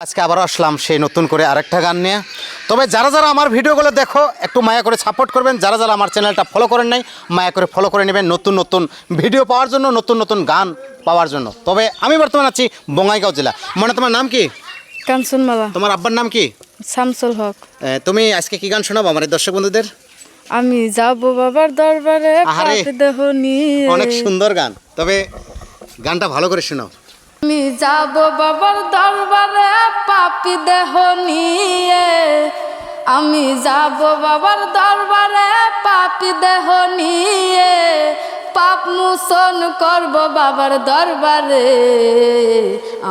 আজকে আবার আসলাম সেই নতুন করে আরেকটা গান নিয়ে। তবে যারা যারা আমার ভিডিওগুলো দেখো একটু মায়া করে সাপোর্ট করবেন, যারা যারা আমার চ্যানেলটা ফলো করেন নাই মায়া করে ফলো করে নেবেন নতুন নতুন ভিডিও পাওয়ার জন্য, নতুন নতুন গান পাওয়ার জন্য। তবে আমি বর্তমানে আছি বঙ্গাইগাঁও জেলা। মানে তোমার নাম কি? কাঞ্চনমালা। তোমার আব্বার নাম কি? শামসুল হক। তুমি আজকে কি গান শোনাবো আমার এই দর্শক বন্ধুদের? আমি যাব বাবার দরবারে আহারে, পাপি দেহ নিয়ে। অনেক সুন্দর গান, তবে গানটা ভালো করে শোনাও। আমি যাব বাবার দরবারে পাপি দেহ নিয়ে, আমি যাব বাবার দরবারে পাপি দেহ নিয়ে, পাপ মোচন করব বাবার দরবারে।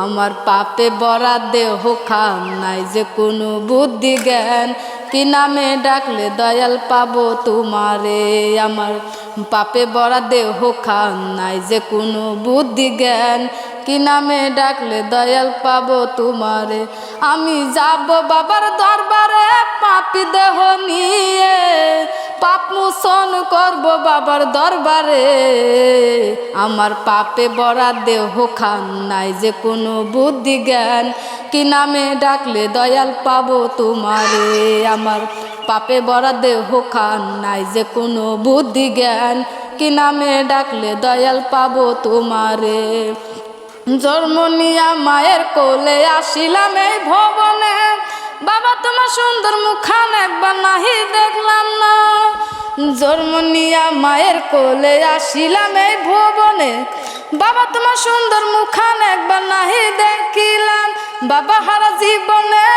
আমার পাপে ভরা দেহ খান নাই যে কোনো বুদ্ধি জ্ঞান, কি নামে ডাকলে দয়াল পাবো তোমারে। আমার পাপে ভরা দেহ খান নাই যে কোনো বুদ্ধি জ্ঞান, কি নামে ডাকলে দয়াল পাবো তোমারে। আমি যাব বাবার দরবারে পাপি দেহ নিয়ে, পাপ মোচন করব বাবার দরবারে। আমার পাপে ভরা দেহ খান নাই যে কোনো বুদ্ধি জ্ঞান, কি নামে ডাকলে দয়াল পাবো তোমারে। আমার পাপে ভরা দেহ খান নাই যে কোনো বুদ্ধি জ্ঞান, কি নামে ডাকলে দয়াল পাবো তোমারে। জন্ম নিয়া মায়ের কোলে আসিলাম এই ভবনে, বাবা তোমার সুন্দর মুখান একবার নাহি দেখলাম না। জন্ম নিয়া মায়ের কোলে আসিলাম এই ভবনে, বাবা তোমার সুন্দর মুখান একবার নাহি দেখিলাম। বাবা হারা জীবনে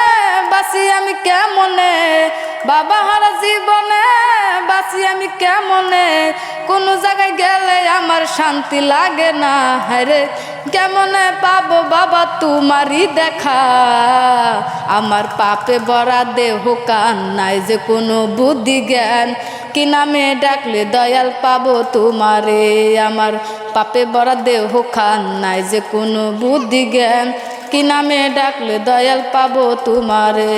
বাসি আমি কেমনে, বাবা হারা জীবনে বাসি আমি কেমনে। কোনো জায়গায় গেলে আমার শান্তি লাগে না, হায়রে কেমনে পাবো বাবা তোমারই দেখা। আমার পাপে ভরা দেহ কান নাই যে কোনো বুদ্ধি জ্ঞান, কি নামে ডাকলে দয়াল পাবো তোমারে। আমার পাপে ভরা দেহ খান নাই যে কোনো বুদ্ধি জ্ঞান, কি নামে ডাকলে দয়াল পাবো তোমারে।